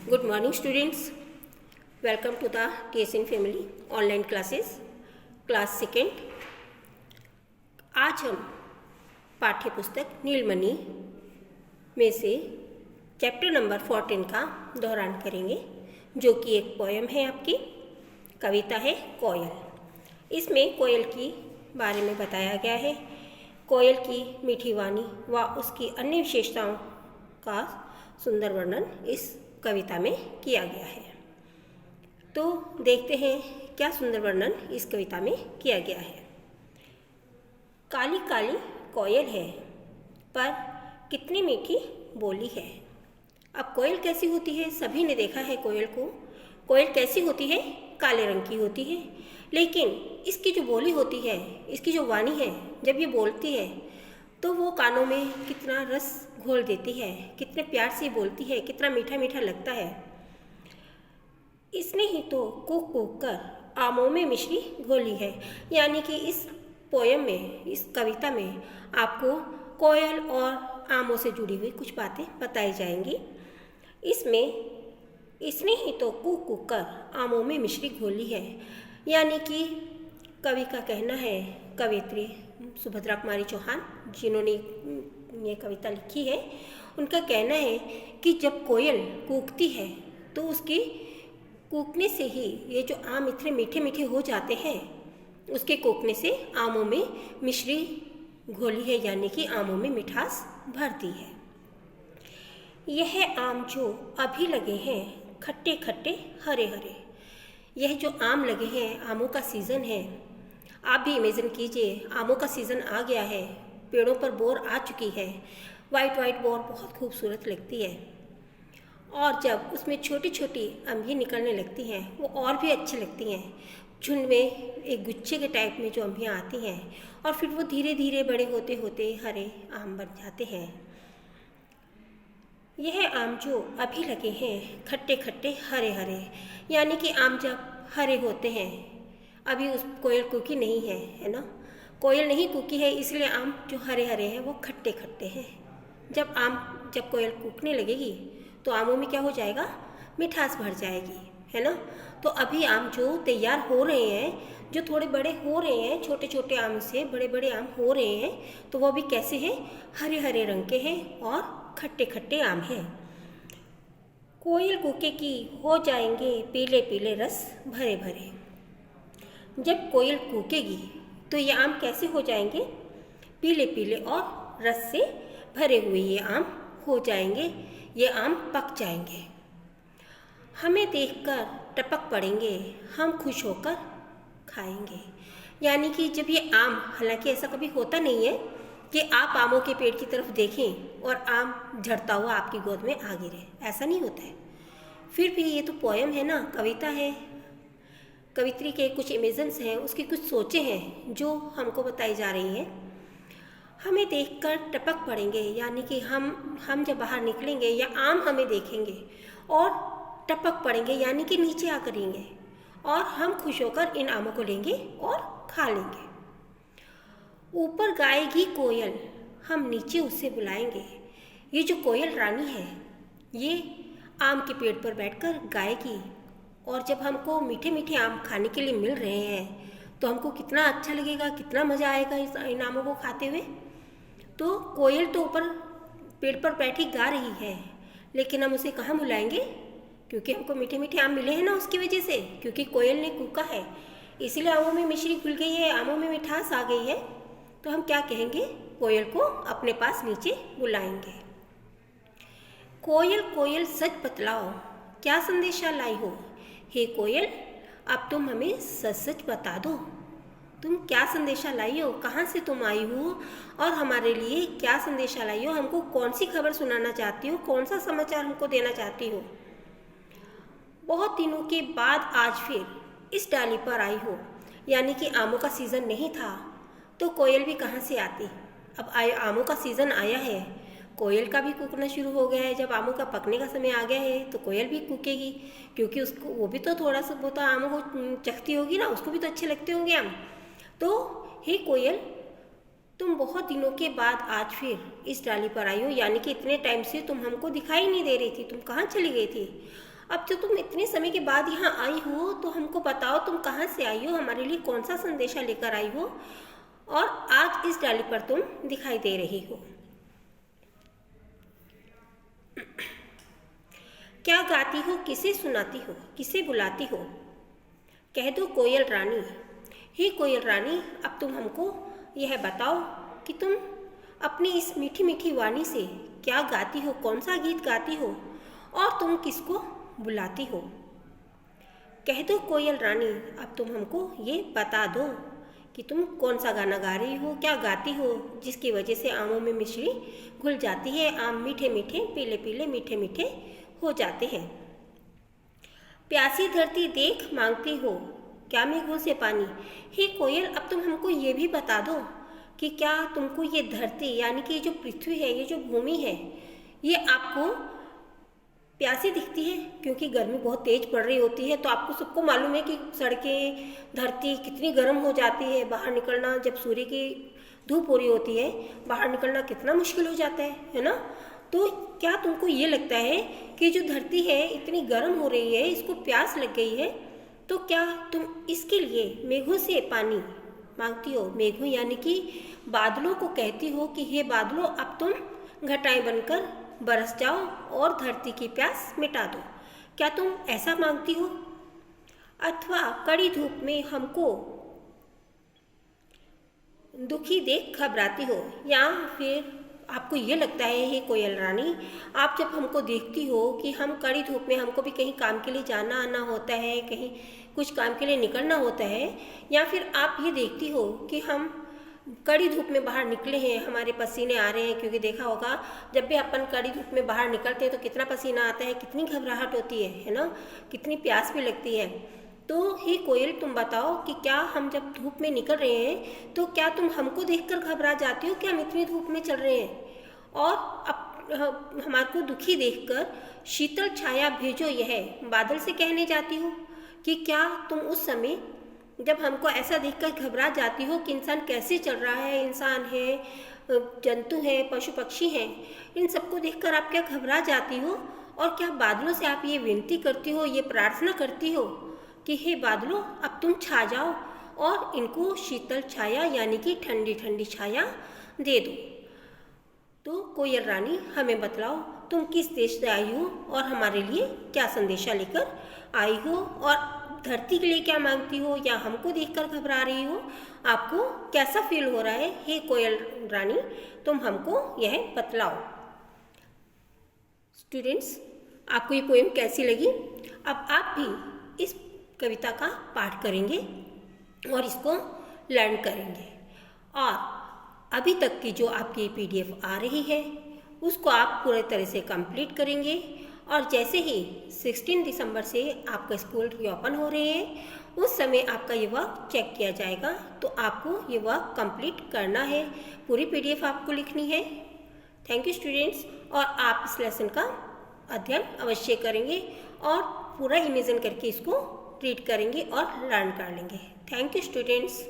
Good morning students. Welcome to the TSN Family online classes class second. आज हम पाठ्य पुस्तक नीलमणि में से चैप्टर नंबर 14 का दोहरान करेंगे, जो कि एक पोयम है, आपकी कविता है कोयल। इसमें कोयल की बारे में बताया गया है। कोयल की मीठी वाणी व उसकी अन्य विशेषताओं का सुंदर वर्णन इस कविता में किया गया है। तो देखते हैं क्या सुंदर वर्णन इस कविता में किया गया है। काली काली कोयल है, पर कितनी मीठी बोली है। अब कोयल कैसी होती है, सभी ने देखा है कोयल को। कोयल कैसी होती है, काले रंग की होती है, लेकिन इसकी जो बोली होती है, इसकी जो वाणी है, जब ये बोलती है तो वो कानों में कितना रस घोल देती है, कितने प्यार से बोलती है, कितना मीठा मीठा लगता है। इसने ही तो कूक कूक कर आमों में मिश्री घोली है। यानी कि इस पोयम में, इस कविता में आपको कोयल और आमों से जुड़ी हुई कुछ बातें बताई जाएंगी। इसमें इसने ही तो कूक कूक कर आमों में मिश्री घोली है, यानी कि कवि का कहना है, कवियत्री सुभद्रा कुमारी चौहान जिन्होंने ये कविता लिखी है, उनका कहना है कि जब कोयल कूकती है तो उसके कूकने से ही ये जो आम इतने मीठे मीठे हो जाते हैं, उसके कूकने से आमों में मिश्री घोली है, यानी कि आमों में मिठास भरती है। यह आम जो अभी लगे हैं खट्टे खट्टे हरे हरे। यह जो आम लगे हैं, आमों का सीज़न है। आप भी इमेजिन कीजिए, आमों का सीज़न आ गया है, पेड़ों पर बोर आ चुकी है। वाइट वाइट बोर बहुत खूबसूरत लगती है, और जब उसमें छोटी छोटी अम्बियाँ निकलने लगती हैं वो और भी अच्छी लगती हैं। झुंड में एक गुच्छे के टाइप में जो अम्बियाँ आती हैं, और फिर वो धीरे धीरे बड़े होते होते हरे आम बन जाते हैं। यह आम जो अभी लगे हैं खट्टे खट्टे हरे हरे, यानी कि आम जब हरे होते हैं, अभी उस कोयल कूकी नहीं है, है ना। कोयल नहीं कूकी है, इसलिए आम जो हरे हरे हैं वो खट्टे खट्टे हैं। जब कोयल कूकने लगेगी तो आमों में क्या हो जाएगा, मिठास भर जाएगी, है ना। तो अभी आम जो तैयार हो रहे हैं, जो थोड़े बड़े हो रहे हैं, छोटे छोटे आम से बड़े बड़े आम हो रहे हैं, तो वो भी कैसे हैं, हरे हरे रंग के हैं और खट्टे खट्टे आम हैं। कोयल कूके की हो जाएंगे पीले पीले रस भरे भरे। जब कोयल कूकेगी तो ये आम कैसे हो जाएंगे, पीले पीले और रस से भरे हुए ये आम हो जाएंगे, ये आम पक जाएंगे। हमें देखकर टपक पड़ेंगे, हम खुश होकर खाएंगे। यानी कि जब ये आम, हालांकि ऐसा कभी होता नहीं है कि आप आमों के पेड़ की तरफ देखें और आम झड़ता हुआ आपकी गोद में आ गिरे, ऐसा नहीं होता है। फिर भी ये तो पोयम है ना, कविता है, कवित्री के कुछ इमेजन्स हैं, उसकी कुछ सोचें हैं जो हमको बताई जा रही हैं। हमें देखकर टपक पड़ेंगे, यानी कि हम जब बाहर निकलेंगे या आम हमें देखेंगे और टपक पड़ेंगे, यानी कि नीचे आ करेंगे, और हम खुश होकर इन आमों को लेंगे और खा लेंगे। ऊपर गाएगी कोयल, हम नीचे उससे बुलाएंगे। ये जो कोयल रानी है, ये आम के पेड़ पर बैठकर गाएगी, और जब हमको मीठे मीठे आम खाने के लिए मिल रहे हैं तो हमको कितना अच्छा लगेगा, कितना मज़ा आएगा इन आमों को खाते हुए। तो कोयल तो ऊपर पेड़ पर बैठी गा रही है, लेकिन हम उसे कहाँ बुलाएंगे, क्योंकि हमको मीठे मीठे आम मिले हैं ना उसकी वजह से, क्योंकि कोयल ने कूका है, इसीलिए आमों में मिश्री घुल गई है, आमों में मिठास आ गई है। तो हम क्या कहेंगे, कोयल को अपने पास नीचे बुलाएंगे। कोयल कोयल सच बतलाओ, क्या संदेशा लाई हो। हे कोयल, अब तुम हमें सच सच बता दो, तुम क्या संदेशा लाई हो, कहाँ से तुम आई हो, और हमारे लिए क्या संदेशा लाई हो, हमको कौन सी खबर सुनाना चाहती हो, कौन सा समाचार हमको देना चाहती हो। बहुत दिनों के बाद आज फिर इस डाली पर आई हो, यानी कि आमों का सीज़न नहीं था तो कोयल भी कहाँ से आती। अब आमों का सीज़न आया है, कोयल का भी कूकना शुरू हो गया है। जब आमों का पकने का समय आ गया है तो कोयल भी कूकेगी, क्योंकि उसको, वो भी तो थोड़ा सा बहुत आमों को चखती होगी ना, उसको भी तो अच्छे लगते होंगे आम। तो हे कोयल, तुम बहुत दिनों के बाद आज फिर इस डाली पर आई हो, यानी कि इतने टाइम से तुम हमको दिखाई नहीं दे रही थी, तुम कहाँ चली गई थी। अब जो तुम इतने समय के बाद यहाँ आई हो तो हमको बताओ तुम कहाँ से आई हो, हमारे लिए कौन सा संदेशा लेकर आई हो और आज इस डाली पर तुम दिखाई दे रही हो। क्या गाती हो, किसे सुनाती हो, किसे बुलाती हो? कह दो कोयल रानी। हे कोयल रानी, अब तुम हमको यह बताओ कि तुम अपनी इस मीठी मीठी वाणी से क्या गाती हो, कौन सा गीत गाती हो और तुम किसको बुलाती हो? कह दो कोयल रानी, अब तुम हमको ये बता दो कि तुम कौन सा गाना गा रही हो, क्या गाती हो, जिसकी वजह से आमों में मिश्री घुल जाती है, आम मीठे मीठे पीले पीले मीठे मीठे हो जाते हैं। प्यासी धरती देख मांगती हो क्या मेघों से पानी। हे कोयल, अब तुम हमको ये भी बता दो कि क्या तुमको ये धरती यानी कि जो पृथ्वी है, ये जो भूमि है, ये आपको प्यासी दिखती है? क्योंकि गर्मी बहुत तेज पड़ रही होती है, तो आपको सबको मालूम है कि सड़कें, धरती कितनी गर्म हो जाती है। बाहर निकलना, जब सूर्य की धूप हो रही होती है, बाहर निकलना कितना मुश्किल हो जाता है ना? तो क्या तुमको ये लगता है कि जो धरती है इतनी गर्म हो रही है, इसको प्यास लग गई है, तो क्या तुम इसके लिए मेघों से पानी मांगती हो? मेघों यानी कि बादलों को कहती हो कि हे बादलों, अब तुम घटाएं बनकर बरस जाओ और धरती की प्यास मिटा दो। क्या तुम ऐसा मांगती हो? अथवा कड़ी धूप में हमको दुखी देख घबराती हो? या फिर आपको ये लगता है हे कोयल रानी, आप जब हमको देखती हो कि हम कड़ी धूप में, हमको भी कहीं काम के लिए जाना आना होता है, कहीं कुछ काम के लिए निकलना होता है, या फिर आप ये देखती हो कि हम कड़ी धूप में बाहर निकले हैं, हमारे पसीने आ रहे हैं, क्योंकि देखा होगा जब भी अपन कड़ी धूप में बाहर निकलते हैं तो कितना पसीना आता है, कितनी घबराहट होती है ना, कितनी प्यास भी लगती है। तो हे कोयल, तुम बताओ कि क्या हम जब धूप में निकल रहे हैं तो क्या तुम हमको देखकर घबरा जाती हो कि हम इतनी धूप में चल रहे हैं? और अब हमारे को दुखी देखकर शीतल छाया भेजो यह बादल से कहने जाती हो? कि क्या तुम उस समय जब हमको ऐसा देखकर घबरा जाती हो कि इंसान कैसे चल रहा है, इंसान है, जंतु हैं, पशु पक्षी हैं, इन सबको देखकर आप क्या घबरा जाती हो? और क्या बादलों से आप ये विनती करती हो, ये प्रार्थना करती हो कि हे बादलों, अब तुम छा जाओ और इनको शीतल छाया यानी कि ठंडी ठंडी छाया दे दो? तो कोयल रानी, हमें बतलाओ तुम किस देश से आई हो और हमारे लिए क्या संदेशा लेकर आई हो, और धरती के लिए क्या मांगती हो, या हमको देखकर घबरा रही हो? आपको कैसा फील हो रहा है? हे कोयल रानी, तुम हमको यह बतलाओ। स्टूडेंट्स, आपको ये पोएम कैसी लगी? अब आप भी इस कविता का पाठ करेंगे और इसको लर्न करेंगे, और अभी तक की जो आपकी PDF आ रही है उसको आप पूरे तरह से कंप्लीट करेंगे, और जैसे ही 16 दिसंबर से आपका स्कूल रीओपन हो रहे हैं उस समय आपका ये वर्क चेक किया जाएगा, तो आपको ये वर्क कंप्लीट करना है, पूरी PDF आपको लिखनी है। थैंक यू स्टूडेंट्स, और आप इस लेसन का अध्ययन अवश्य करेंगे और पूरा इमेजिन करके इसको रीड करेंगे और लर्न कर लेंगे। Thank you students.